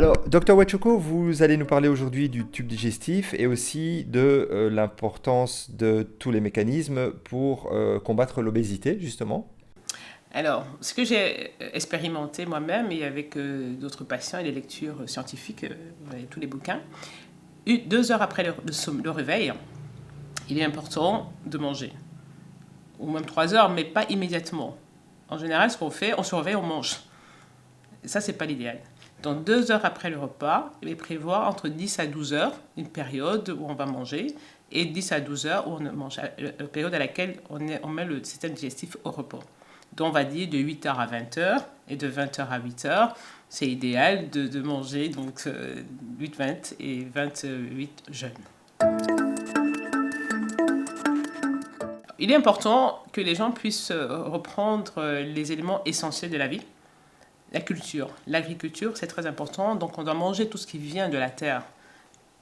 Alors, Docteur Wachoko, vous allez nous parler aujourd'hui du tube digestif et aussi de l'importance de tous les mécanismes pour combattre l'obésité, justement. Alors, ce que j'ai expérimenté moi-même et avec d'autres patients et les lectures scientifiques, vous avez tous les bouquins, 2 heures après le réveil, il est important de manger. Ou même 3 heures, mais pas immédiatement. En général, ce qu'on fait, on se réveille, on mange. Et ça, c'est pas l'idéal. Donc 2 heures après le repas, il est prévoir entre 10 à 12 heures, une période où on va manger, et 10 à 12 heures où on mange, la période à laquelle on met le système digestif au repos. Donc on va dire de 8 heures à 20 heures, et de 20 heures à 8 heures, c'est idéal de manger donc 8-20 et 28 jeûnes. Il est important que les gens puissent reprendre les éléments essentiels de la vie. La culture, l'agriculture, c'est très important. Donc on doit manger tout ce qui vient de la terre.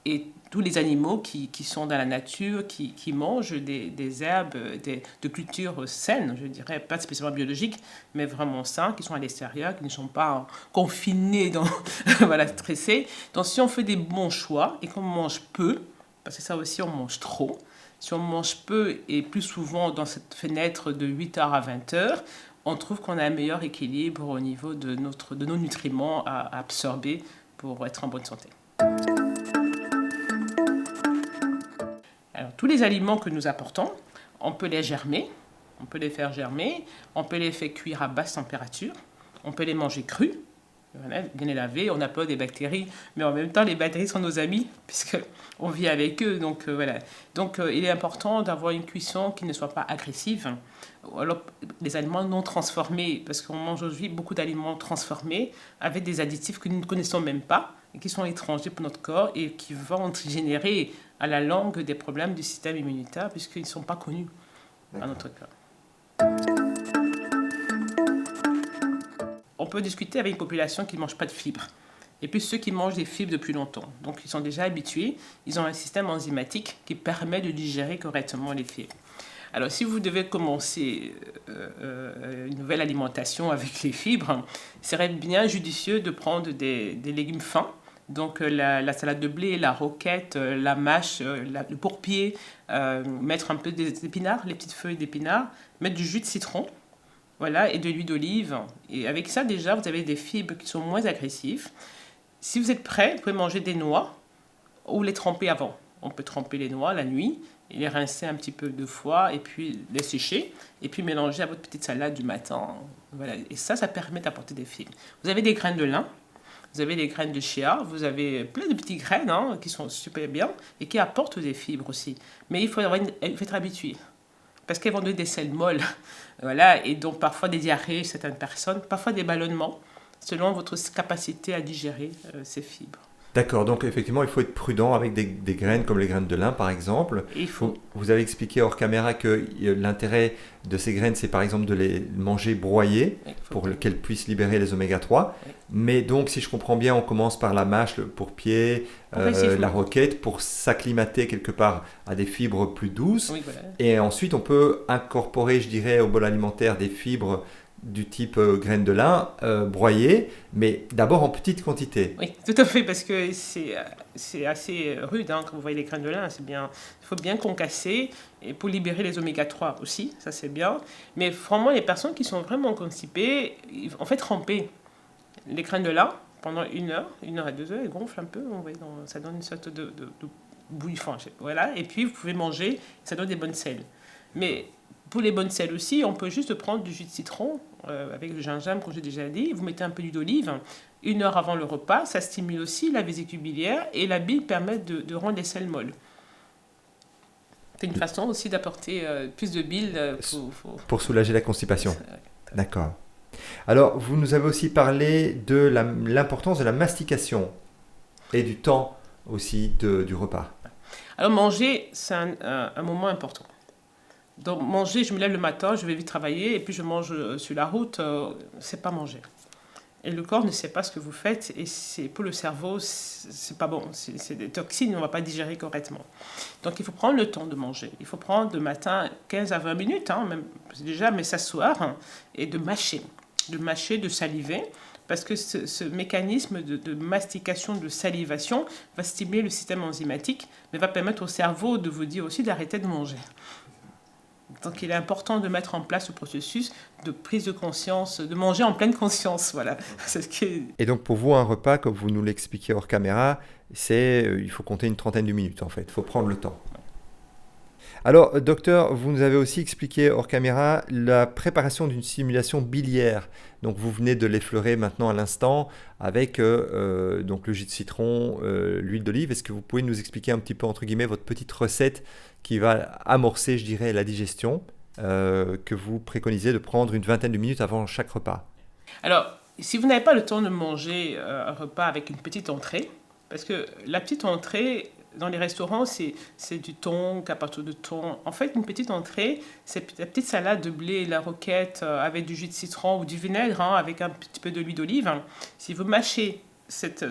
Et tous les animaux qui sont dans la nature, qui mangent des herbes, de cultures saines, je dirais, pas spécialement biologiques, mais vraiment sains, qui sont à l'extérieur, qui ne sont pas confinés, voilà, stressés. Donc si on fait des bons choix et qu'on mange peu, parce que ça aussi on mange trop, si on mange peu et plus souvent dans cette fenêtre de 8 heures à 20 heures, on trouve qu'on a un meilleur équilibre au niveau de nos nutriments à absorber pour être en bonne santé. Alors, tous les aliments que nous apportons, on peut les germer, on peut les faire germer, on peut les faire cuire à basse température, on peut les manger crus, voilà, bien les laver, on a peur des bactéries, mais en même temps, les bactéries sont nos amis, puisqu'on vit avec eux. Donc, voilà. Donc, il est important d'avoir une cuisson qui ne soit pas agressive. Alors, les aliments non transformés, parce qu'on mange aujourd'hui beaucoup d'aliments transformés avec des additifs que nous ne connaissons même pas et qui sont étrangers pour notre corps et qui vont générer à la longue des problèmes du système immunitaire puisqu'ils ne sont pas connus dans notre corps. On peut discuter avec une population qui ne mange pas de fibres. Et puis ceux qui mangent des fibres depuis longtemps. Donc ils sont déjà habitués, ils ont un système enzymatique qui permet de digérer correctement les fibres. Alors si vous devez commencer une nouvelle alimentation avec les fibres, il serait bien judicieux de prendre des légumes fins. Donc la salade de blé, la roquette, la mâche, le pourpier, mettre un peu des épinards, les petites feuilles d'épinards, mettre du jus de citron, voilà, et de l'huile d'olive. Et avec ça, déjà, vous avez des fibres qui sont moins agressives. Si vous êtes prêt, vous pouvez manger des noix ou les tremper avant. On peut tremper les noix la nuit, et les rincer un petit peu 2 fois, et puis les sécher, et puis mélanger à votre petite salade du matin. Voilà. Et ça permet d'apporter des fibres. Vous avez des graines de lin, vous avez des graines de chia, vous avez plein de petites graines qui sont super bien, et qui apportent des fibres aussi. Mais il faut être habitué. Parce qu'elles vont donner des selles molles, voilà, et donc parfois des diarrhées chez certaines personnes, parfois des ballonnements, selon votre capacité à digérer ces fibres. D'accord, donc effectivement, il faut être prudent avec des graines comme les graines de lin, par exemple. Et il faut... Vous avez expliqué hors caméra que l'intérêt de ces graines, c'est par exemple de les manger broyées pour qu'elles puissent libérer les oméga 3. Oui. Mais donc, si je comprends bien, on commence par la mâche, le pourpier, la roquette, pour s'acclimater quelque part à des fibres plus douces. Oui, voilà. Et ensuite, on peut incorporer, je dirais, au bol alimentaire des fibres du type graines de lin broyées, mais d'abord en petite quantité. Oui, tout à fait, parce que c'est assez rude quand vous voyez les graines de lin. C'est bien, il faut bien concasser et pour libérer les oméga 3 aussi, ça c'est bien. Mais vraiment, les personnes qui sont vraiment constipées, en fait, tremper les graines de lin pendant 1 heure à 2 heures, elles gonflent un peu, ça donne une sorte de bouillie, voilà. Et puis vous pouvez manger, ça donne des bonnes selles. Mais pour les bonnes selles aussi, on peut juste prendre du jus de citron avec le gingembre, comme j'ai déjà dit. Vous mettez un peu d'huile d'olive 1 heure avant le repas. Ça stimule aussi la vésicule biliaire et la bile permet de rendre les selles molles. C'est une façon aussi d'apporter plus de bile pour soulager la constipation. D'accord. Alors, vous nous avez aussi parlé de l'importance de la mastication et du temps aussi du repas. Alors, manger, c'est un moment important. Donc manger, je me lève le matin, je vais vite travailler et puis je mange sur la route, c'est pas manger. Et le corps ne sait pas ce que vous faites et pour le cerveau, c'est pas bon. C'est des toxines, on ne va pas digérer correctement. Donc il faut prendre le temps de manger. Il faut prendre le matin 15 à 20 minutes, même déjà, mais s'asseoir et de mâcher, de saliver. parce que ce mécanisme de mastication, de salivation va stimuler le système enzymatique, mais va permettre au cerveau de vous dire aussi d'arrêter de manger. Donc il est important de mettre en place ce processus de prise de conscience, de manger en pleine conscience. Voilà. C'est ce qui est... Et donc pour vous, un repas, comme vous nous l'expliquez hors caméra, il faut compter une trentaine de minutes en fait, il faut prendre le temps. Alors, docteur, vous nous avez aussi expliqué hors caméra la préparation d'une stimulation biliaire. Donc, vous venez de l'effleurer maintenant à l'instant avec donc le jus de citron, l'huile d'olive. Est-ce que vous pouvez nous expliquer un petit peu, entre guillemets, votre petite recette qui va amorcer, je dirais, la digestion que vous préconisez de prendre une vingtaine de minutes avant chaque repas? Alors, si vous n'avez pas le temps de manger un repas avec une petite entrée, parce que la petite entrée... Dans les restaurants, c'est du thon, capato de thon. En fait, une petite entrée, c'est la petite salade de blé, la roquette avec du jus de citron ou du vinaigre avec un petit peu de l'huile d'olive. Si vous mâchez cette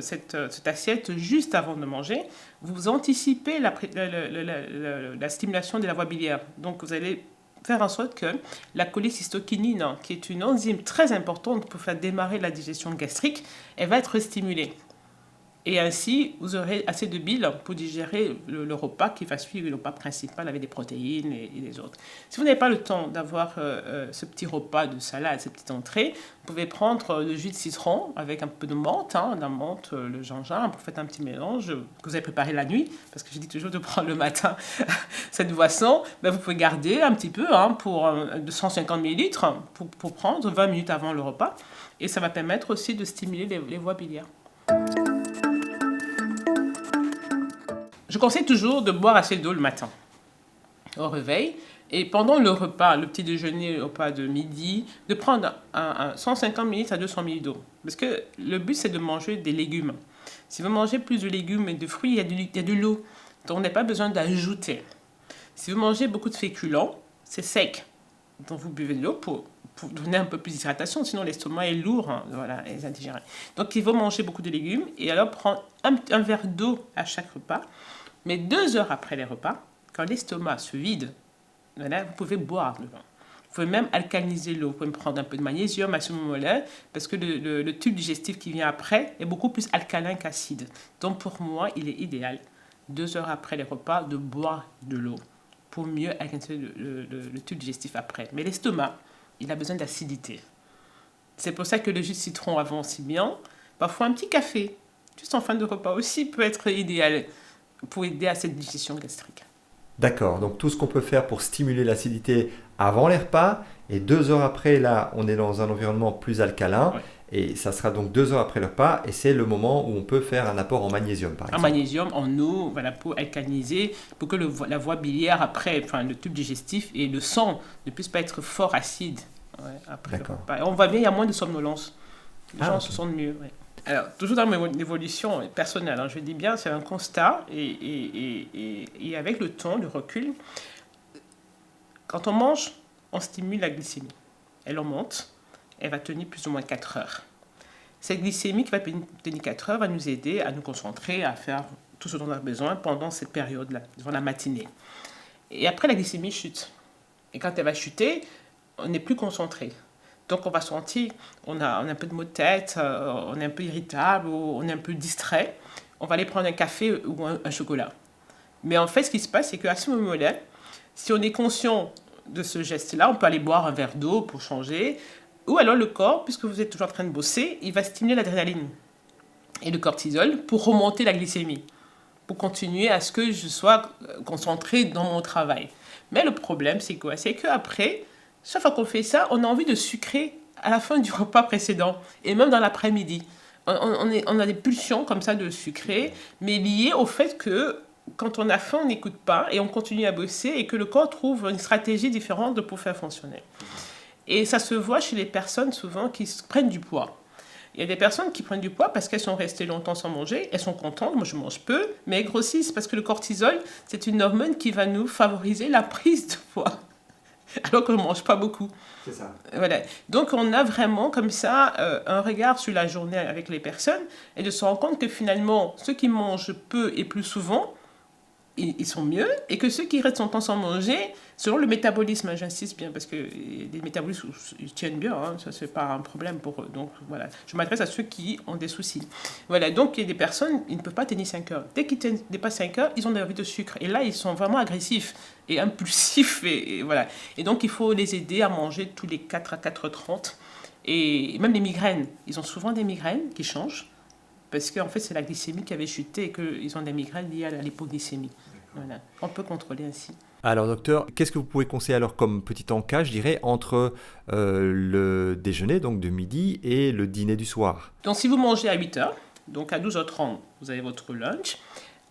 assiette juste avant de manger, vous anticipez la stimulation de la voie biliaire. Donc, vous allez faire en sorte que la cholécystokinine, qui est une enzyme très importante pour faire démarrer la digestion gastrique, elle va être stimulée. Et ainsi, vous aurez assez de bile pour digérer le repas qui va suivre le repas principal avec des protéines et les autres. Si vous n'avez pas le temps d'avoir ce petit repas de salade, cette petite entrée, vous pouvez prendre le jus de citron avec un peu de menthe, la menthe, le gingembre, vous faites un petit mélange que vous avez préparé la nuit, parce que je dis toujours de prendre le matin cette boisson. Ben vous pouvez garder un petit peu pour 150 ml pour prendre 20 minutes avant le repas. Et ça va permettre aussi de stimuler les voies biliaires. Je conseille toujours de boire assez d'eau le matin, au réveil. Et pendant le repas, le petit déjeuner, le repas de midi, de prendre 150 ml à 200 ml d'eau. Parce que le but, c'est de manger des légumes. Si vous mangez plus de légumes et de fruits, il y a de l'eau. Donc, on n'a pas besoin d'ajouter. Si vous mangez beaucoup de féculents, c'est sec. Donc, vous buvez de l'eau pour donner un peu plus d'hydratation. Sinon, l'estomac est lourd. Voilà, et indigéré. Donc, il faut manger beaucoup de légumes. Et alors, prendre un verre d'eau à chaque repas. Mais 2 heures après les repas, quand l'estomac se vide, voilà, vous pouvez boire le vin. Vous pouvez même alcaliniser l'eau. Vous pouvez prendre un peu de magnésium à ce moment-là, parce que le tube digestif qui vient après est beaucoup plus alcalin qu'acide. Donc pour moi, il est idéal, 2 heures après les repas, de boire de l'eau pour mieux alcaliniser le tube digestif après. Mais l'estomac, il a besoin d'acidité. C'est pour ça que le jus de citron avant aussi bien. Parfois un petit café, juste en fin de repas aussi, peut être idéal pour aider à cette digestion gastrique. D'accord, donc tout ce qu'on peut faire pour stimuler l'acidité avant les repas, et 2 heures après, là, on est dans un environnement plus alcalin, ouais. Et ça sera donc 2 heures après le repas, et c'est le moment où on peut faire un apport en magnésium, par exemple. En magnésium, en eau, voilà, pour alcaliniser, pour que la voie biliaire après, enfin le tube digestif et le sang ne puissent pas être fort acides après le repas. Et on voit bien, il y a moins de somnolence. Les gens se sentent mieux, ouais. Alors, toujours dans mon évolution personnelle, je dis bien, c'est un constat, et avec le temps, le recul, quand on mange, on stimule la glycémie. Elle augmente, elle va tenir plus ou moins 4 heures. Cette glycémie qui va tenir 4 heures va nous aider à nous concentrer, à faire tout ce dont on a besoin pendant cette période-là, durant la matinée. Et après, la glycémie chute. Et quand elle va chuter, on n'est plus concentré. Donc, on va sentir, on a un peu de maux de tête, on est un peu irritable, on est un peu distrait. On va aller prendre un café ou un chocolat. Mais en fait, ce qui se passe, c'est qu'à ce moment-là, si on est conscient de ce geste-là, on peut aller boire un verre d'eau pour changer. Ou alors le corps, puisque vous êtes toujours en train de bosser, il va stimuler l'adrénaline et le cortisol pour remonter la glycémie, pour continuer à ce que je sois concentré dans mon travail. Mais le problème, c'est quoi? C'est qu'après, chaque fois qu'on fait ça, on a envie de sucrer à la fin du repas précédent, et même dans l'après-midi. On a des pulsions comme ça de sucrer, mais liées au fait que quand on a faim, on n'écoute pas, et on continue à bosser, et que le corps trouve une stratégie différente pour faire fonctionner. Et ça se voit chez les personnes souvent qui prennent du poids. Il y a des personnes qui prennent du poids parce qu'elles sont restées longtemps sans manger, elles sont contentes, moi je mange peu, mais elles grossissent parce que le cortisol, c'est une hormone qui va nous favoriser la prise de poids. Alors qu'on ne mange pas beaucoup. C'est ça. Voilà. Donc, on a vraiment comme ça un regard sur la journée avec les personnes et de se rendre compte que finalement, ceux qui mangent peu et plus souvent, ils sont mieux, et que ceux qui restent longtemps sans manger, selon le métabolisme, j'insiste bien, parce que les métabolismes, ils tiennent bien, hein, ça c'est pas un problème pour eux. Donc voilà, je m'adresse à ceux qui ont des soucis. Voilà, donc il y a des personnes, ils ne peuvent pas tenir 5 heures. Dès qu'ils dépassent 5 heures, ils ont des envies de sucre. Et là, ils sont vraiment agressifs et impulsifs, et voilà. Et donc il faut les aider à manger tous les 4 à 4h30. Et même les migraines, ils ont souvent des migraines qui changent, parce qu'en fait, c'est la glycémie qui avait chuté et qu'ils ont des migraines liées à l'hypoglycémie. Voilà. On peut contrôler ainsi. Alors docteur, qu'est-ce que vous pouvez conseiller alors comme petit encas, je dirais, entre le déjeuner, donc de midi, et le dîner du soir? Donc si vous mangez à 8h, donc à 12h30, vous avez votre lunch,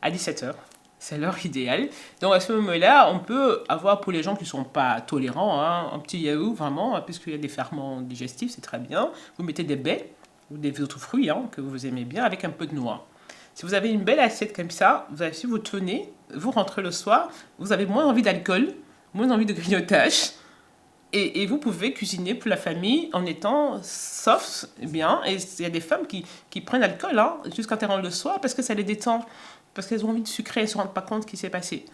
à 17h, c'est l'heure idéale. Donc à ce moment-là, on peut avoir, pour les gens qui ne sont pas tolérants, hein, un petit yaourt vraiment, puisqu'il y a des ferments digestifs, c'est très bien. Vous mettez des baies ou des autres fruits hein, que vous aimez bien, avec un peu de noix. Si vous avez une belle assiette comme ça, si vous tenez, vous rentrez le soir, vous avez moins envie d'alcool, moins envie de grignotage, et vous pouvez cuisiner pour la famille en étant soft, bien. Et il y a des femmes qui prennent l'alcool hein, juste quand elles rentrent le soir parce que ça les détend, parce qu'elles ont envie de sucrer, elles ne se rendent pas compte ce qui s'est passé.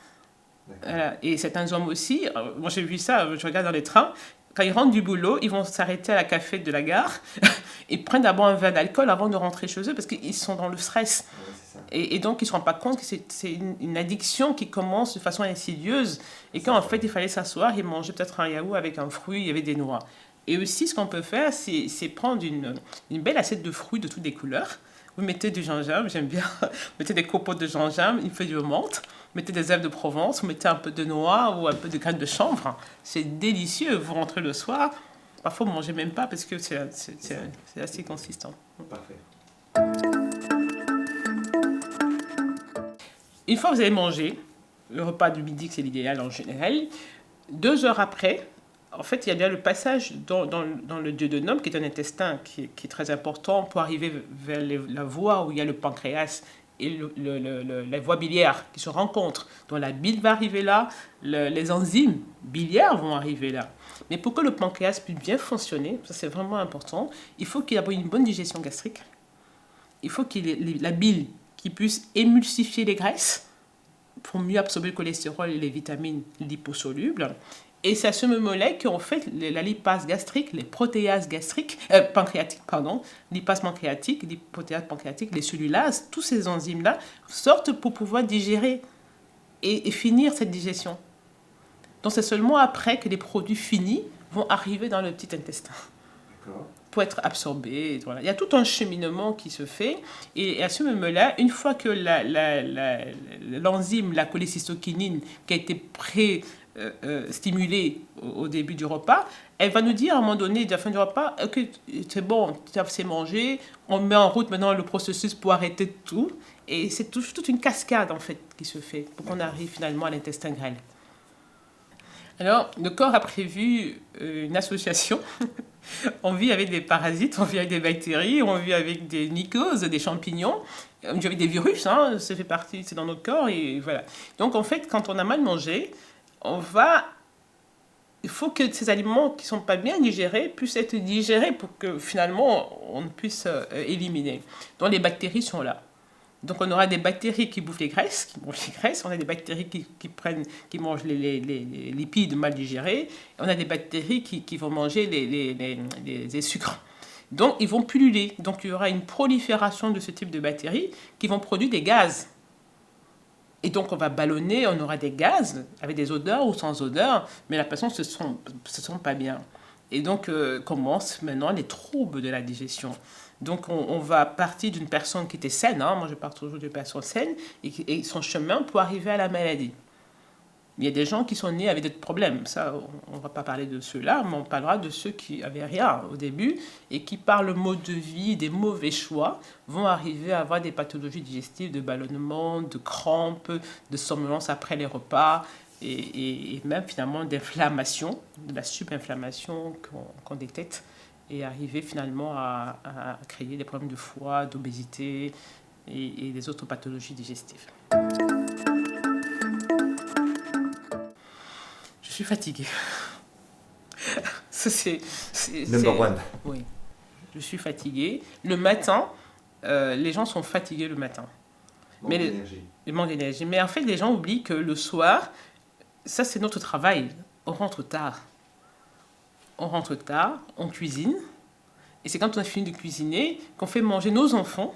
Voilà. Et certains hommes aussi, moi j'ai vu ça, je regarde dans les trains, quand ils rentrent du boulot, ils vont s'arrêter à la café de la gare et prennent d'abord un verre d'alcool avant de rentrer chez eux parce qu'ils sont dans le stress. Et donc, ils ne se rendent pas compte que c'est une addiction qui commence de façon insidieuse et qu'en fait, il fallait s'asseoir et manger peut-être un yaourt avec un fruit, avec des noix. Et aussi, ce qu'on peut faire, c'est prendre une belle assiette de fruits de toutes les couleurs. Vous mettez du gingembre, j'aime bien. Vous mettez des copeaux de gingembre, une feuille de menthe. Vous mettez des herbes de Provence, vous mettez un peu de noix ou un peu de graines de chanvre. C'est délicieux. Vous rentrez le soir. Parfois, vous ne mangez même pas parce que c'est assez consistant. Parfait. Une fois que vous avez mangé, le repas du midi, c'est l'idéal en général, 2 heures après, en fait, il y a bien le passage dans le duodénum, qui est un intestin qui est très important pour arriver vers la voie où il y a le pancréas et la voie biliaire qui se rencontrent. Donc la bile va arriver là, les enzymes biliaires vont arriver là. Mais pour que le pancréas puisse bien fonctionner, ça c'est vraiment important, il faut qu'il y ait une bonne digestion gastrique. Il faut qu'il y ait la bile qui puisse émulsifier les graisses pour mieux absorber le cholestérol et les vitamines liposolubles. Et c'est à ce moment-là qu'en fait, la lipase gastrique, les protéases gastriques, pancréatiques, pardon, lipase pancréatique, les protéases pancréatiques, les cellulases, tous ces enzymes-là sortent pour pouvoir digérer et finir cette digestion. Donc c'est seulement après que les produits finis vont arriver dans le petit intestin. D'accord. Pour être absorbés. Voilà. Il y a tout un cheminement qui se fait. Et à ce moment-là, une fois que l'enzyme, la cholécystokinine, qui a été stimulée au début du repas, elle va nous dire à un moment donné, à la fin du repas, ok, c'est bon, tu as assez mangé, on met en route maintenant le processus pour arrêter tout. Et c'est toute une cascade, en fait, qui se fait pour qu'on arrive finalement à l'intestin grêle. Alors, le corps a prévu une association. On vit avec des parasites, on vit avec des bactéries, on vit avec des mycoses, des champignons, on vit avec des virus, hein, ça fait partie, c'est dans notre corps, et voilà. Donc, en fait, quand on a mal mangé, il faut que ces aliments qui ne sont pas bien digérés puissent être digérés pour que finalement, on puisse éliminer. Donc, les bactéries sont là. Donc, on aura des bactéries qui bouffent les graisses, on a des bactéries qui mangent les lipides mal digérés, on a des bactéries qui vont manger les sucres. Donc, ils vont pulluler. Donc, il y aura une prolifération de ce type de bactéries qui vont produire des gaz. Et donc, on va ballonner, on aura des gaz avec des odeurs ou sans odeur, mais la personne ne se sent pas bien. Et donc, commencent maintenant les troubles de la digestion. Donc, on va partir d'une personne qui était saine, hein, moi je pars toujours d'une personne saine, et son chemin pour arriver à la maladie. Il y a des gens qui sont nés avec des problèmes, ça on ne va pas parler de ceux-là, mais on parlera de ceux qui n'avaient rien au début, et qui par le mode de vie, des mauvais choix, vont arriver à avoir des pathologies digestives, de ballonnement, de crampes, de somnolence après les repas, et même finalement d'inflammation, de la subinflammation qu'on détecte, et arriver finalement à créer des problèmes de foie, d'obésité et des autres pathologies digestives. Je suis fatiguée. Ça, Number one. Oui, je suis fatiguée. Le matin, les gens sont fatigués le matin. Mais le manque d'énergie. Mais en fait, les gens oublient que le soir, ça c'est notre travail. On rentre tard. On cuisine. Et c'est quand on a fini de cuisiner qu'on fait manger nos enfants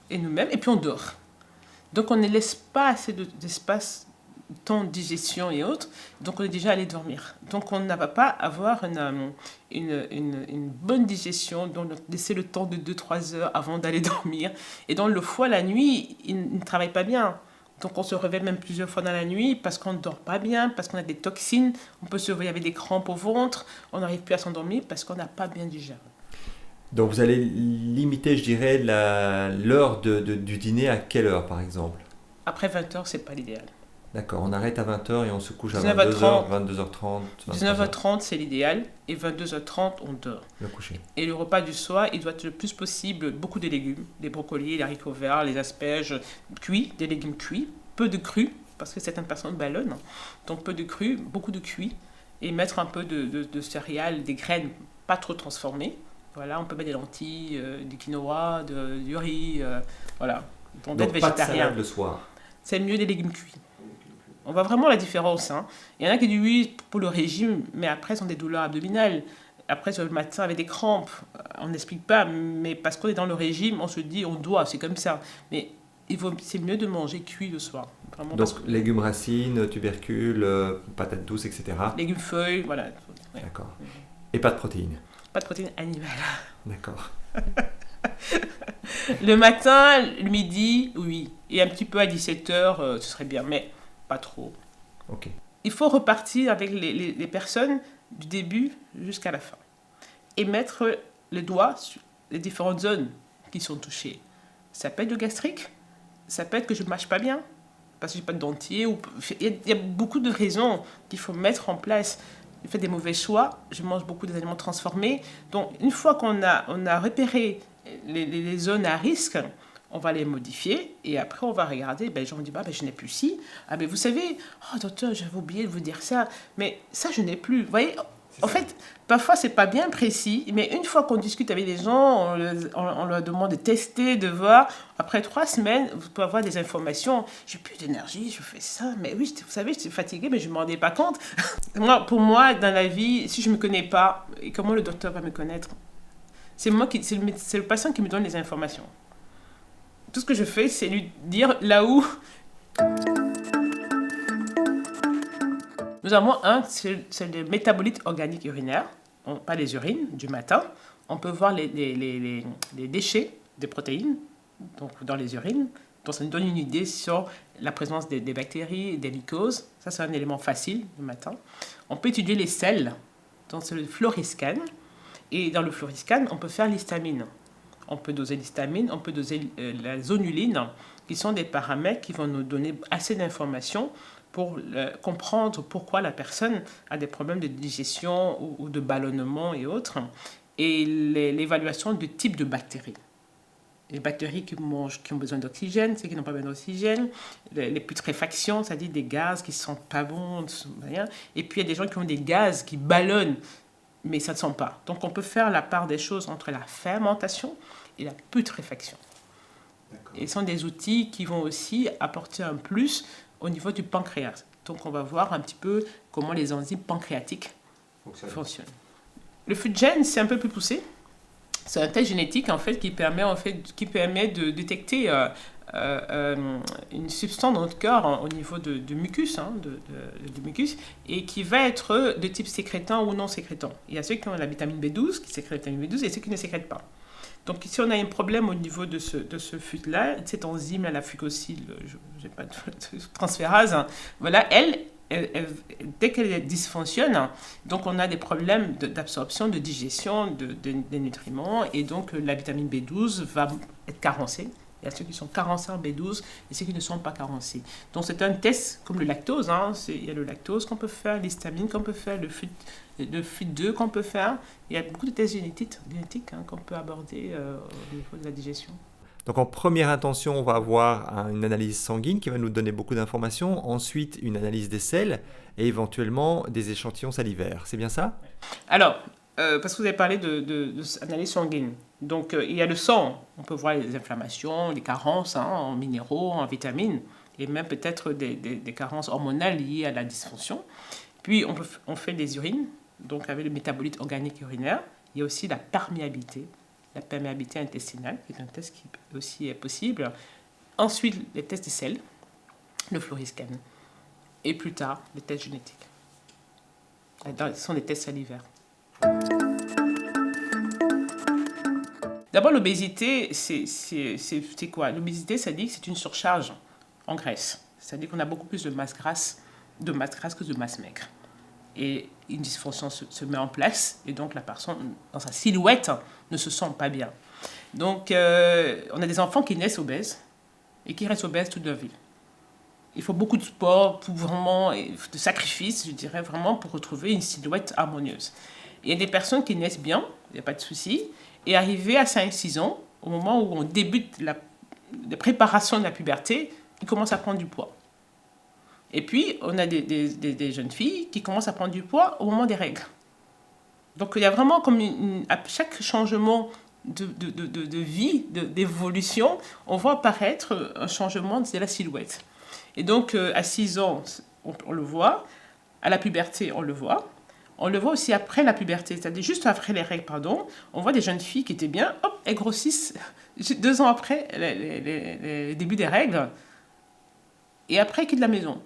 et nous-mêmes, et puis on dort. Donc on ne laisse pas assez d'espace, temps de digestion et autres, donc on est déjà allé dormir. Donc on ne va pas avoir une bonne digestion, donc laisser le temps de 2-3 heures avant d'aller dormir. Et donc le foie, la nuit, il ne travaille pas bien. Donc on se réveille même plusieurs fois dans la nuit parce qu'on ne dort pas bien, parce qu'on a des toxines, on peut se réveiller avec des crampes au ventre, on n'arrive plus à s'endormir parce qu'on n'a pas bien digéré. Donc vous allez limiter, je dirais, l'heure du dîner à quelle heure, par exemple? Après 20h, c'est pas l'idéal. D'accord, on arrête à 20h et on se couche à 19h30, 22h30. 19h30, c'est l'idéal, et 22h30, on dort. Le coucher. Et le repas du soir, il doit être le plus possible beaucoup de légumes, des brocolis, les haricots verts, les asperges cuits, des légumes cuits, peu de crus, parce que certaines personnes ballonnent, donc peu de crus, beaucoup de cuits, et mettre un peu de céréales, des graines pas trop transformées. Voilà, on peut mettre des lentilles, du quinoa, du riz, voilà. Donc d'être pas de végétarien. salade le soir. C'est mieux des légumes cuits. On voit vraiment la différence. Hein. Il y en a qui disent oui pour le régime, mais après, ils ont des douleurs abdominales. Après, le matin, avec des crampes. On n'explique pas, mais parce qu'on est dans le régime, on se dit on doit, c'est comme ça. Mais c'est mieux de manger cuit le soir. Vraiment. Donc, légumes racines, tubercules, patates douces, etc. Légumes feuilles, voilà. Ouais. D'accord. Et pas de protéines? Pas de protéines animales. D'accord. Le matin, le midi, oui. Et un petit peu à 17h, ce serait bien, mais pas trop. Ok. Il faut repartir avec les personnes du début jusqu'à la fin. Et mettre le doigt sur les différentes zones qui sont touchées. Ça peut être le gastrique, ça peut être que je ne mâche pas bien, parce que je n'ai pas de dentier. Il y a beaucoup de raisons qu'il faut mettre en place. Je fais des mauvais choix, je mange beaucoup des aliments transformés. Donc, une fois qu'on a repéré les zones à risque, on va les modifier et après on va regarder. Les gens me disent je n'ai plus ci. Ah, mais vous savez, oh docteur, j'avais oublié de vous dire ça, mais ça je n'ai plus. Vous voyez, en fait, parfois c'est pas bien précis, mais une fois qu'on discute avec les gens, on leur demande de tester, de voir. Après 3 semaines, vous pouvez avoir des informations. J'ai plus d'énergie, je fais ça, mais oui, vous savez, je suis fatiguée, mais je ne me rendais pas compte. Pour moi, dans la vie, si je ne me connais pas, et comment le docteur va me connaître? C'est le patient qui me donne les informations. Tout ce que je fais, c'est lui dire là où. Nous avons c'est le métabolite organique urinaire, pas les urines, du matin. On peut voir les déchets des protéines donc dans les urines. Donc ça nous donne une idée sur la présence des bactéries, des mycoses. Ça, c'est un élément facile du matin. On peut étudier les sels, donc c'est le fluoriscan. Et dans le fluoriscan, on peut faire l'histamine. On peut doser l'histamine, on peut doser la zonuline, qui sont des paramètres qui vont nous donner assez d'informations pour comprendre pourquoi la personne a des problèmes de digestion ou de ballonnement et autres. Et l'évaluation du type de bactéries. Les bactéries qui ont besoin d'oxygène, ceux qui n'ont pas besoin d'oxygène, les putréfactions, c'est-à-dire des gaz qui ne sentent pas bon, rien. Et puis il y a des gens qui ont des gaz qui ballonnent, mais ça ne sent pas. Donc on peut faire la part des choses entre la fermentation et la putréfaction. D'accord. Et ce sont des outils qui vont aussi apporter un plus au niveau du pancréas. Donc on va voir un petit peu comment les enzymes pancréatiques fonctionnent. Le FUTGEN, c'est un peu plus poussé. C'est un test génétique en fait, qui permet de détecter une substance dans notre corps au niveau du mucus, du mucus, et qui va être de type sécrétant ou non sécrétant. Il y a ceux qui ont la vitamine B12, qui sécrètent la vitamine B12, et ceux qui ne sécrètent pas. Donc si on a un problème au niveau de ce FUT-là, cette enzyme, la fucosyle, je n'ai pas de transférase, voilà, elle, dès qu'elle dysfonctionne, donc on a des problèmes d'absorption, de digestion des nutriments, et donc la vitamine B12 va être carencée. Il y a ceux qui sont carencés en B12 et ceux qui ne sont pas carencés. Donc c'est un test comme le lactose. Il y a le lactose qu'on peut faire, l'histamine qu'on peut faire, le FUT2 qu'on peut faire. Il y a beaucoup de tests génétiques qu'on peut aborder au niveau de la digestion. Donc en première intention, on va avoir une analyse sanguine qui va nous donner beaucoup d'informations. Ensuite, une analyse des selles et éventuellement des échantillons salivaires. C'est bien ça? Alors, parce que vous avez parlé d'analyse sanguine. Donc, il y a le sang. On peut voir les inflammations, les carences en minéraux, en vitamines, et même peut-être des carences hormonales liées à la dysfonction. Puis, on fait des urines, donc avec le métabolite organique urinaire. Il y a aussi la perméabilité intestinale, qui est un test qui aussi est possible. Ensuite, les tests des selles, le fluoriscan. Et plus tard, les tests génétiques. Ce sont des tests salivaires. D'abord, l'obésité, c'est quoi? L'obésité, ça dit que c'est une surcharge en graisse. C'est-à-dire qu'on a beaucoup plus de masse grasse que de masse maigre. Et une dysfonction se met en place, et donc la personne, dans sa silhouette, ne se sent pas bien. Donc, on a des enfants qui naissent obèses et qui restent obèses toute leur vie. Il faut beaucoup de sport, de sacrifices, je dirais vraiment, pour retrouver une silhouette harmonieuse. Il y a des personnes qui naissent bien, il n'y a pas de souci, et arrivées à 5-6 ans, au moment où on débute la préparation de la puberté, ils commencent à prendre du poids. Et puis, on a des jeunes filles qui commencent à prendre du poids au moment des règles. Donc, il y a vraiment comme à chaque changement de vie, d'évolution, on voit apparaître un changement de la silhouette. Et donc, à 6 ans, on le voit. À la puberté, on le voit. On le voit aussi après la puberté, c'est-à-dire juste après les règles, on voit des jeunes filles qui étaient bien, hop, elles grossissent 2 ans après les débuts des règles. Et après, elles quittent la maison.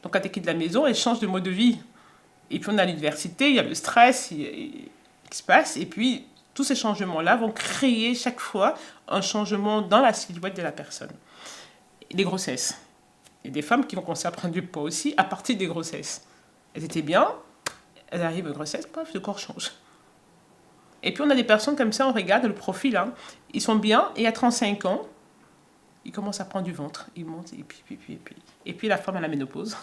Donc, quand elles quittent la maison, elles changent de mode de vie. Et puis, on a l'université, il y a le stress qui se passe. Et puis, tous ces changements-là vont créer chaque fois un changement dans la silhouette de la personne. Les grossesses. Il y a des femmes qui vont commencer à prendre du poids aussi à partir des grossesses. Elles étaient bien, elles arrivent aux grossesses, paf, le corps change. Et puis, on a des personnes comme ça, on regarde le profil, ils sont bien, et à 35 ans, ils commencent à prendre du ventre, ils montent, et puis. Et puis la femme à la ménopause.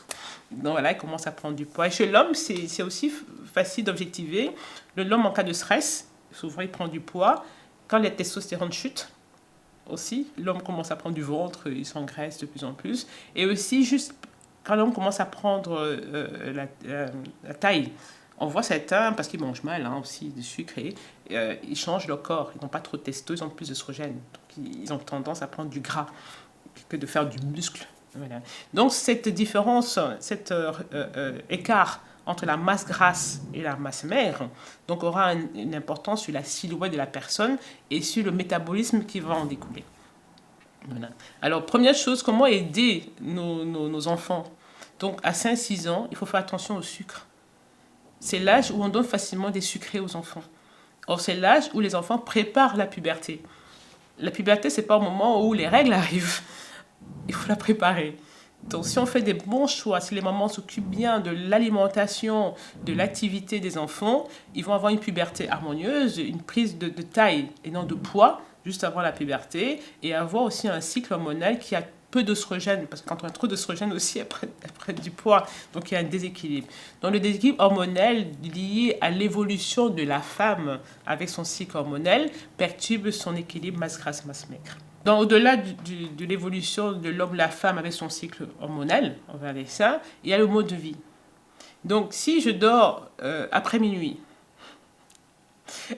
Donc voilà, elle commence à prendre du poids. Et chez l'homme, c'est aussi facile d'objectiver. L'homme, en cas de stress, souvent il prend du poids. Quand la testostérone chute, aussi, l'homme commence à prendre du ventre, il s'engraisse de plus en plus. Et aussi, juste quand l'homme commence à prendre la taille, on voit certains, parce qu'ils mangent mal aussi, du sucre, ils changent leur corps. Ils n'ont pas trop de testo, ils ont plus d'œstrogène. Donc ils ont tendance à prendre du gras que de faire du muscle. Voilà. Donc cette différence, cet écart entre la masse grasse et la masse maigre, donc aura une importance sur la silhouette de la personne et sur le métabolisme qui va en découler. Voilà. Alors, première chose, comment aider nos enfants? Donc, à 5-6 ans, il faut faire attention au sucre. C'est l'âge où on donne facilement des sucrés aux enfants. Or, c'est l'âge où les enfants préparent la puberté. La puberté, ce n'est pas au moment où les règles arrivent. Il faut la préparer. Donc, si on fait des bons choix, si les mamans s'occupent bien de l'alimentation, de l'activité des enfants, ils vont avoir une puberté harmonieuse, une prise de taille et non de poids juste avant la puberté, et avoir aussi un cycle hormonal qui a peu d'œstrogène, parce que quand on a trop d'œstrogène aussi, elles prennent du poids, donc il y a un déséquilibre. Donc le déséquilibre hormonal lié à l'évolution de la femme avec son cycle hormonal perturbe son équilibre masse grasse, masse maigre. Donc, au-delà de l'évolution de l'homme, la femme avec son cycle hormonal, on va aller ça, il y a le mode de vie. Donc, si je dors après minuit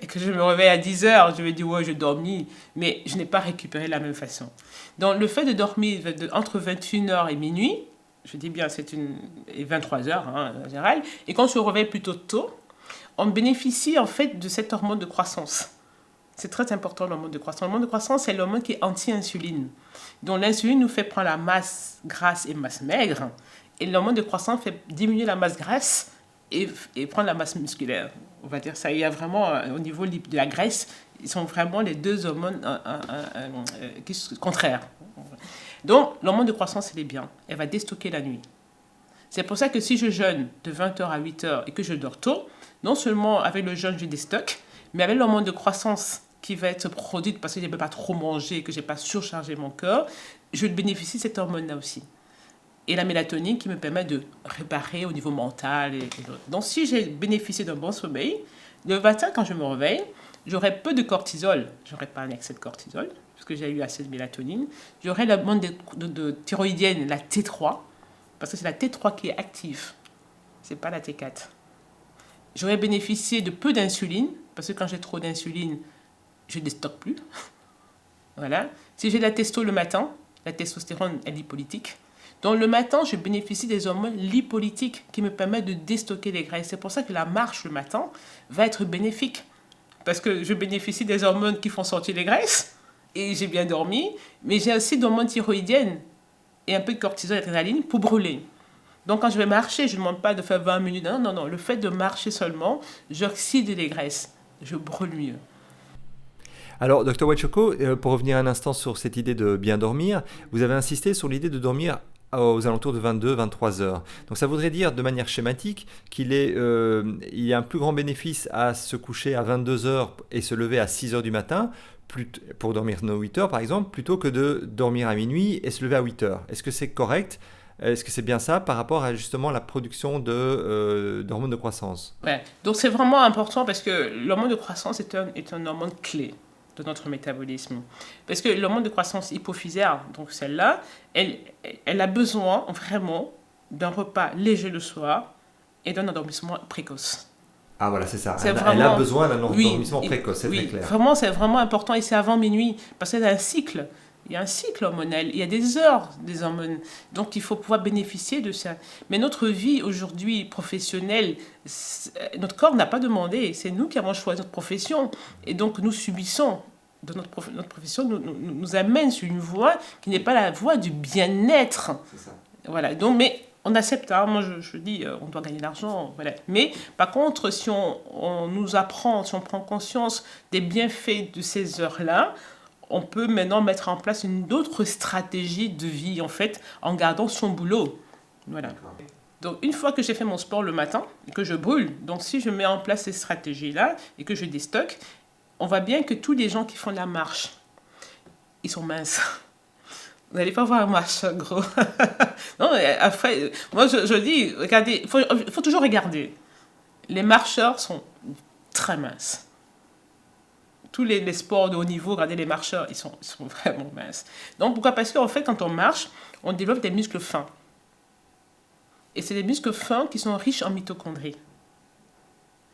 et que je me réveille à 10 heures, je vais dire, ouais, je dormis, mais je n'ai pas récupéré de la même façon. Donc, le fait de dormir entre 21h et minuit, je dis bien, et 23h en général, et quand on se réveille plutôt tôt, on bénéficie en fait de cette hormone de croissance. C'est très important, l'hormone de croissance. L'hormone de croissance, c'est l'hormone qui est anti-insuline. Donc, l'insuline nous fait prendre la masse grasse et masse maigre. Et l'hormone de croissance fait diminuer la masse grasse et prendre la masse musculaire. On va dire ça. Il y a vraiment, au niveau de la graisse, ils sont vraiment les deux hormones contraires. Donc, l'hormone de croissance, elle est bien. Elle va déstocker la nuit. C'est pour ça que si je jeûne de 20h à 8h et que je dors tôt, non seulement avec le jeûne, je déstocke, mais avec l'hormone de croissance qui va être produite parce que je ne peux pas trop manger, que je n'ai pas surchargé mon corps, je bénéficie de cette hormone-là aussi. Et la mélatonine qui me permet de réparer au niveau mental. Donc, si j'ai bénéficié d'un bon sommeil, le matin, quand je me réveille, j'aurai peu de cortisol. Je n'aurai pas un excès de cortisol, parce que j'ai eu assez de mélatonine. J'aurai l'hormone de thyroïdienne, la T3, parce que c'est la T3 qui est active. Ce n'est pas la T4. J'aurais bénéficié de peu d'insuline, parce que quand j'ai trop d'insuline, je ne déstocke plus. Voilà. Si j'ai de la testo le matin, la testostérone est lipolytique. Donc le matin, je bénéficie des hormones lipolytiques qui me permettent de déstocker les graisses. C'est pour ça que la marche le matin va être bénéfique. Parce que je bénéficie des hormones qui font sortir les graisses, et j'ai bien dormi, mais j'ai aussi d'hormones thyroïdiennes et un peu de cortisol et d'adrénaline pour brûler. Donc quand je vais marcher, je ne demande pas de faire 20 minutes. Non, non, non. Le fait de marcher seulement, j'oxyde les graisses. Je brûle mieux. Alors, Dr Wachoko, pour revenir un instant sur cette idée de bien dormir, vous avez insisté sur l'idée de dormir aux alentours de 22-23 heures. Donc ça voudrait dire de manière schématique il y a un plus grand bénéfice à se coucher à 22 heures et se lever à 6 heures du matin pour dormir nos 8 heures par exemple, plutôt que de dormir à minuit et se lever à 8 heures. Est-ce que c'est correct ? Est-ce que c'est bien ça par rapport à justement la production d'hormones de croissance ? Ouais. Donc c'est vraiment important parce que l'hormone de croissance est un hormone clé de notre métabolisme. Parce que l'hormone de croissance hypophysaire, donc celle-là, elle a besoin vraiment d'un repas léger le soir et d'un endormissement précoce. Ah voilà, c'est ça. Elle a besoin d'un endormissement précoce, c'est très clair. Vraiment, c'est vraiment important et c'est avant minuit parce qu'il y a un cycle. Il y a un cycle hormonal, il y a des heures des hormones. Donc, il faut pouvoir bénéficier de ça. Mais notre vie aujourd'hui professionnelle, notre corps n'a pas demandé. C'est nous qui avons choisi notre profession. Et donc, nous subissons. Notre profession nous amène sur une voie qui n'est pas la voie du bien-être. C'est ça. Voilà. Donc, mais on accepte. Hein. Moi, je dis, on doit gagner de l'argent. Voilà. Mais par contre, si on nous apprend, si on prend conscience des bienfaits de ces heures-là, on peut maintenant mettre en place une autre stratégie de vie, en fait, en gardant son boulot. Voilà. Donc, une fois que j'ai fait mon sport le matin et que je brûle, donc si je mets en place ces stratégies-là et que je déstocke, on voit bien que tous les gens qui font la marche, ils sont minces. Vous n'allez pas voir marche, gros. Non, après, moi, je dis, regardez, il faut toujours regarder. Les marcheurs sont très minces. Tous les sports de haut niveau, regardez les marcheurs, ils sont vraiment minces. Donc pourquoi ? Parce qu'en fait, quand on marche, on développe des muscles fins. Et c'est des muscles fins qui sont riches en mitochondries.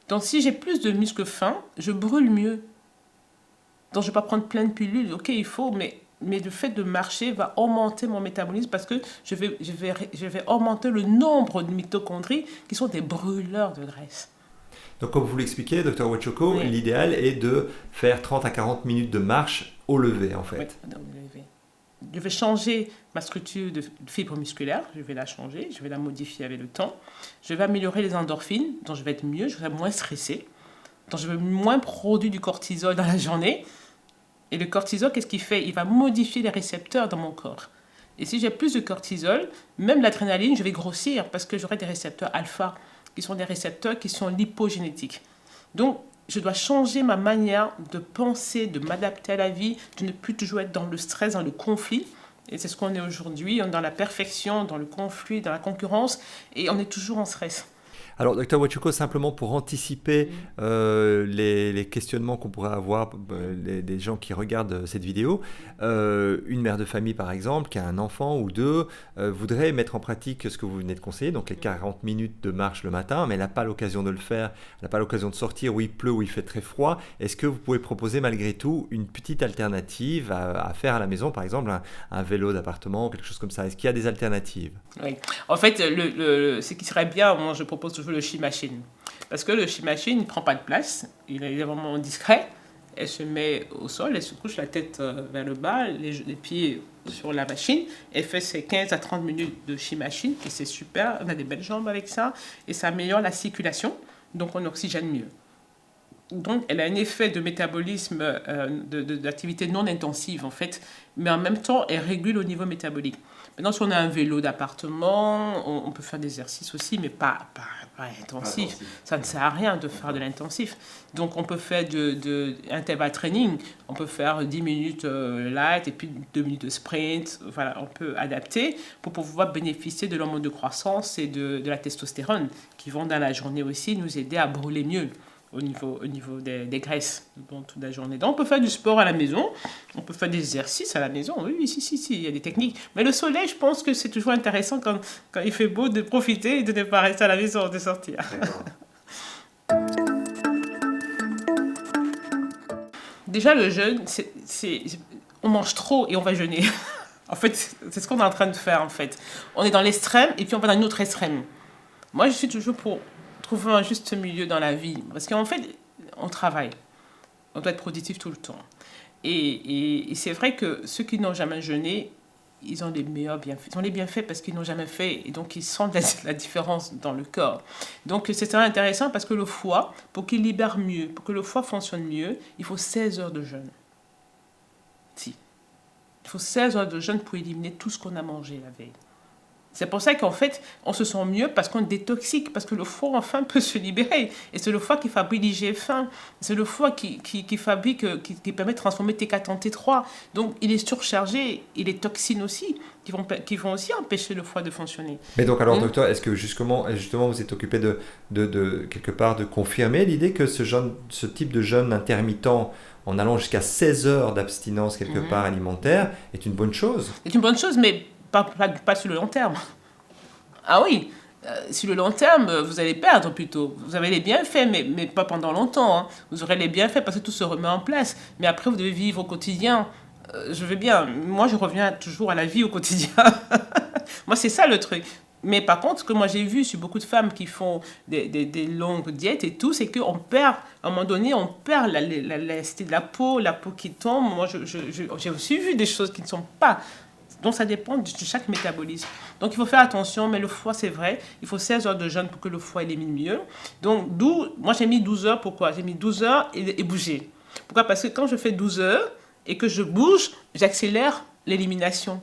Donc si j'ai plus de muscles fins, je brûle mieux. Donc je ne vais pas prendre plein de pilules, ok, il faut, mais le fait de marcher va augmenter mon métabolisme parce que je vais augmenter le nombre de mitochondries qui sont des brûleurs de graisse. Donc, comme vous l'expliquez, Dr Wachoko, oui. L'idéal est de faire 30 à 40 minutes de marche au lever, en fait. Oui, au lever. Je vais changer ma structure de fibres musculaires, je vais la changer, je vais la modifier avec le temps. Je vais améliorer les endorphines, donc je vais être mieux, je vais être moins stressé, donc je vais moins produire du cortisol dans la journée. Et le cortisol, qu'est-ce qu'il fait ? Il va modifier les récepteurs dans mon corps. Et si j'ai plus de cortisol, même l'adrénaline, je vais grossir parce que j'aurai des récepteurs alpha, qui sont des récepteurs qui sont lipogénétiques. Donc, je dois changer ma manière de penser, de m'adapter à la vie, de ne plus toujours être dans le stress, dans le conflit. Et c'est ce qu'on est aujourd'hui, on est dans la perfection, dans le conflit, dans la concurrence, et on est toujours en stress. Alors, Dr Wachoko, simplement pour anticiper les questionnements qu'on pourrait avoir des gens qui regardent cette vidéo, une mère de famille, par exemple, qui a un enfant ou deux, voudrait mettre en pratique ce que vous venez de conseiller, donc les 40 minutes de marche le matin, mais elle n'a pas l'occasion de le faire, elle n'a pas l'occasion de sortir où il pleut, où il fait très froid. Est-ce que vous pouvez proposer malgré tout une petite alternative à faire à la maison, par exemple un vélo d'appartement, quelque chose comme ça ? Est-ce qu'il y a des alternatives ? Oui. En fait, ce qui serait bien, moi je propose toujours le She Machine. Parce que le She Machine, il ne prend pas de place, il est vraiment discret. Elle se met au sol, elle se couche la tête vers le bas, les pieds sur la machine. Elle fait ses 15 à 30 minutes de She Machine et c'est super. On a des belles jambes avec ça et ça améliore la circulation, donc on oxygène mieux. Donc, elle a un effet de métabolisme, d'activité non intensive en fait, mais en même temps, elle régule au niveau métabolique. Maintenant, si on a un vélo d'appartement, on peut faire des exercices aussi, mais pas intensif. Ça ne sert à rien de faire de l'intensif. Donc, on peut faire de interval training. On peut faire 10 minutes light et puis 2 minutes de sprint. Voilà, on peut adapter pour pouvoir bénéficier de l'hormone de croissance et de la testostérone qui vont dans la journée aussi nous aider à brûler mieux au niveau des graisses dans toute la journée. Donc, on peut faire du sport à la maison, on peut faire des exercices à la maison. Oui, si, il y a des techniques. Mais le soleil, je pense que c'est toujours intéressant quand il fait beau de profiter et de ne pas rester à la maison, de sortir. déjà, le jeûne, on mange trop et on va jeûner. En fait, c'est ce qu'on est en train de faire, en fait. On est dans l'extrême et puis on va dans une autre extrême. Moi, je suis toujours pour trouver un juste milieu dans la vie. Parce qu'en fait, on travaille. On doit être productif tout le temps. Et c'est vrai que ceux qui n'ont jamais jeûné, ils ont les meilleurs bienfaits. Ils ont les bienfaits parce qu'ils n'ont jamais fait. Et donc, ils sentent la différence dans le corps. Donc, c'est très intéressant parce que le foie, pour qu'il libère mieux, pour que le foie fonctionne mieux, il faut 16 heures de jeûne. Si. Il faut 16 heures de jeûne pour éliminer tout ce qu'on a mangé la veille. C'est pour ça qu'en fait, on se sent mieux parce qu'on détoxique, parce que le foie, enfin, peut se libérer. Et c'est le foie qui fabrique l'IGF-1. C'est le foie qui permet de transformer T4 en T3. Donc, il est surchargé. Et les toxines aussi, qui vont aussi empêcher le foie de fonctionner. Mais donc, alors, docteur, est-ce que justement vous êtes occupé de quelque part de confirmer l'idée que ce type de jeûne intermittent, en allant jusqu'à 16 heures d'abstinence quelque part alimentaire, est une bonne chose? C'est une bonne chose, mais pas sur le long terme. Ah oui, sur le long terme, vous allez perdre plutôt. Vous avez les bienfaits, mais pas pendant longtemps. Hein. Vous aurez les bienfaits parce que tout se remet en place. Mais après, vous devez vivre au quotidien. Je veux bien. Moi, je reviens toujours à la vie au quotidien. Moi, c'est ça le truc. Mais par contre, ce que moi j'ai vu sur beaucoup de femmes qui font des longues diètes et tout, c'est qu'on perd, à un moment donné, on perd l'élasticité de la peau qui tombe. Moi, j'ai aussi vu des choses qui ne sont pas. Donc, ça dépend de chaque métabolisme. Donc, il faut faire attention, mais le foie, c'est vrai. Il faut 16 heures de jeûne pour que le foie élimine mieux. Donc, moi, j'ai mis 12 heures. Pourquoi? J'ai mis 12 heures et bouger. Pourquoi? Parce que quand je fais 12 heures et que je bouge, j'accélère l'élimination.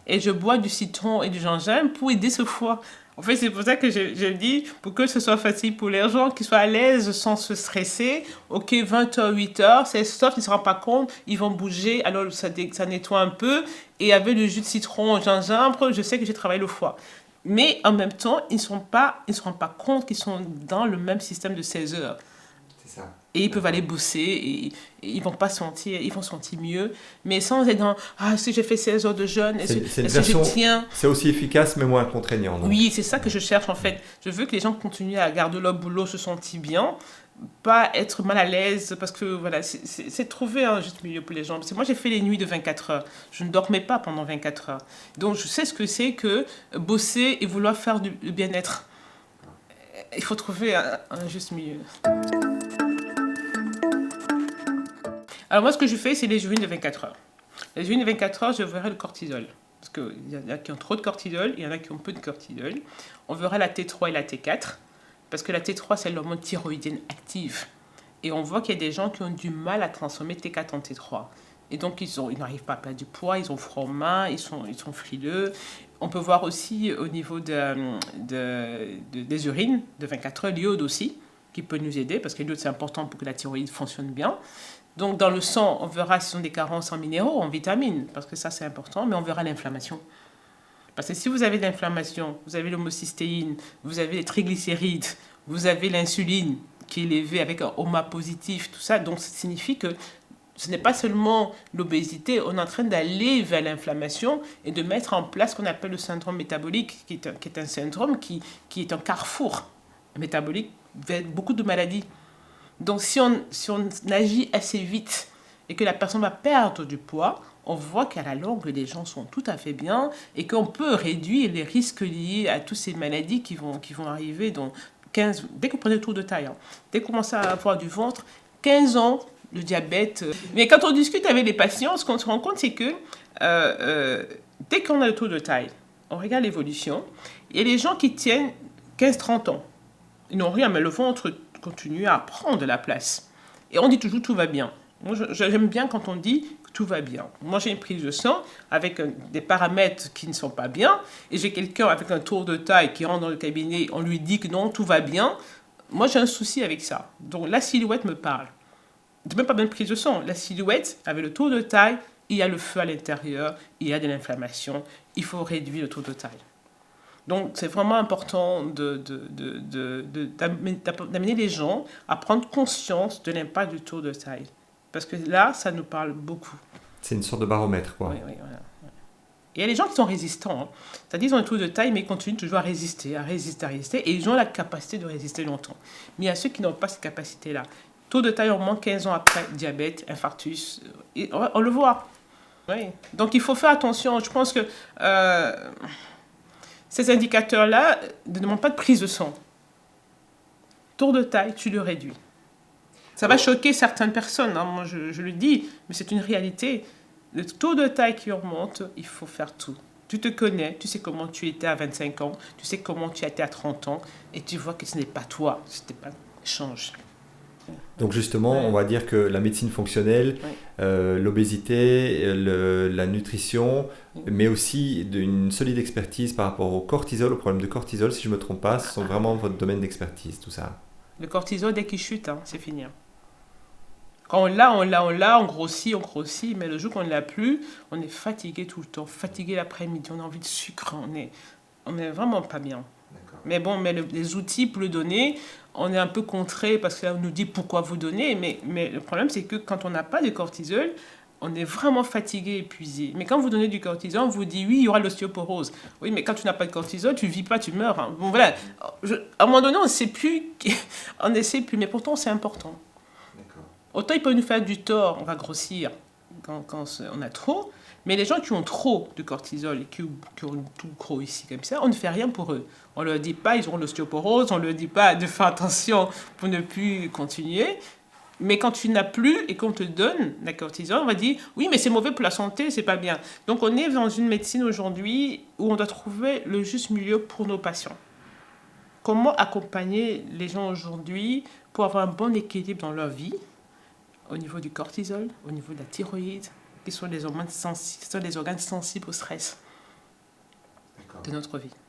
Et je bois du citron et du gingembre pour aider ce foie. En fait, c'est pour ça que je dis, pour que ce soit facile pour les gens, qu'ils soient à l'aise sans se stresser. Ok, 20 heures, 8 heures, c'est soft, ils ne se rendent pas compte, ils vont bouger, alors ça nettoie un peu. Et avec le jus de citron au gingembre, je sais que j'ai travaillé le foie. Mais en même temps, ils ne se rendent pas compte qu'ils sont dans le même système de 16 heures. C'est ça. Et ils peuvent aller bosser et ils vont sentir mieux, mais sans être dans si j'ai fait 16 heures de jeûne, est-ce que je tiens. C'est aussi efficace mais moins contraignant. Donc. Oui, c'est ça que je cherche en fait. Je veux que les gens continuent à garder leur boulot, se sentir bien, pas être mal à l'aise, parce que voilà, c'est trouver un juste milieu pour les gens. Parce que moi j'ai fait les nuits de 24 heures, je ne dormais pas pendant 24 heures. Donc je sais ce que c'est que bosser et vouloir faire du bien-être. Il faut trouver un juste milieu. Alors moi, ce que je fais, c'est les jeûnes de 24 heures. Les jeûnes de 24 heures, je verrai le cortisol. Parce qu'il y en a qui ont trop de cortisol, il y en a qui ont peu de cortisol. On verra la T3 et la T4. Parce que la T3, c'est l'hormone thyroïdienne active. Et on voit qu'il y a des gens qui ont du mal à transformer T4 en T3. Et donc, ils n'arrivent pas à perdre du poids, ils ont froid aux mains, ils sont frileux. On peut voir aussi au niveau des urines de 24 heures, l'iode aussi, qui peut nous aider, parce que l'iode, c'est important pour que la thyroïde fonctionne bien. Donc, dans le sang, on verra si ce sont des carences en minéraux, en vitamines, parce que ça, c'est important, mais on verra l'inflammation. Parce que si vous avez de l'inflammation, vous avez l'homocystéine, vous avez les triglycérides, vous avez l'insuline qui est élevée avec un HOMA positif, tout ça, donc ça signifie que ce n'est pas seulement l'obésité, on est en train d'aller vers l'inflammation et de mettre en place ce qu'on appelle le syndrome métabolique, qui est un syndrome qui est un carrefour métabolique vers beaucoup de maladies. Donc, si on agit assez vite et que la personne va perdre du poids, on voit qu'à la longue, les gens sont tout à fait bien et qu'on peut réduire les risques liés à toutes ces maladies qui vont arriver. Donc, dès que vous prenez le tour de taille, dès que vous commencez à avoir du ventre, 15 ans, le diabète. Mais quand on discute avec les patients, ce qu'on se rend compte, c'est que dès qu'on a le tour de taille, on regarde l'évolution, il y a des gens qui tiennent 15-30 ans. Ils n'ont rien, mais le ventre continue à prendre de la place. Et on dit toujours tout va bien. Moi, j'aime bien quand on dit que tout va bien. Moi, j'ai une prise de sang avec des paramètres qui ne sont pas bien, et j'ai quelqu'un avec un tour de taille qui rentre dans le cabinet, on lui dit que non, tout va bien. Moi, j'ai un souci avec ça. Donc, la silhouette me parle. Je n'ai même pas besoin de prise de sang. La silhouette, avec le tour de taille, il y a le feu à l'intérieur, il y a de l'inflammation. Il faut réduire le tour de taille. Donc, c'est vraiment important d'amener les gens à prendre conscience de l'impact du tour de taille. Parce que là, ça nous parle beaucoup. C'est une sorte de baromètre, quoi. Oui, voilà. Et il y a les gens qui sont résistants. Hein. C'est-à-dire qu'ils ont un tour de taille, mais ils continuent toujours à résister. Et ils ont la capacité de résister longtemps. Mais il y a ceux qui n'ont pas cette capacité-là. Taux de taille augmente 15 ans après diabète, infarctus. Et on le voit. Oui. Donc il faut faire attention. Je pense que ces indicateurs-là ne demandent pas de prise de sang. Taux de taille, tu le réduis. Ça va choquer certaines personnes, hein. Moi je le dis, mais c'est une réalité. Le taux de taille qui augmente, il faut faire tout. Tu te connais, tu sais comment tu étais à 25 ans, tu sais comment tu étais à 30 ans, et tu vois que ce n'est pas toi, change. Donc justement, Ouais. on va dire que la médecine fonctionnelle, l'obésité, la nutrition, mais aussi une solide expertise par rapport au cortisol, au problème de cortisol, si je ne me trompe pas, ce sont vraiment votre domaine d'expertise, tout ça. Le cortisol, dès qu'il chute, hein, c'est fini. Quand on grossit, mais le jour qu'on ne l'a plus, on est fatigué tout le temps, fatigué l'après-midi, on a envie de sucre, on est vraiment pas bien. Mais bon, les outils pour le donner, on est un peu contré parce qu'on nous dit pourquoi vous donnez, mais le problème c'est que quand on n'a pas de cortisol, on est vraiment fatigué, épuisé. Mais quand vous donnez du cortisol, on vous dit oui, il y aura l'ostéoporose. Oui, mais quand tu n'as pas de cortisol, tu ne vis pas, tu meurs. Hein. Bon, voilà. À un moment donné, on ne sait plus, on ne sait plus, mais pourtant c'est important. Autant il peut nous faire du tort, on va grossir quand on a trop, mais les gens qui ont trop de cortisol et qui ont tout gros ici comme ça, on ne fait rien pour eux. On ne leur dit pas ils auront l'ostéoporose, on ne leur dit pas de faire attention pour ne plus continuer. Mais quand tu n'as plus et qu'on te donne la cortisol, on va dire oui, mais c'est mauvais pour la santé, c'est pas bien. Donc on est dans une médecine aujourd'hui où on doit trouver le juste milieu pour nos patients. Comment accompagner les gens aujourd'hui pour avoir un bon équilibre dans leur vie au niveau du cortisol, au niveau de la thyroïde, qui sont les organes sensibles au stress de notre vie.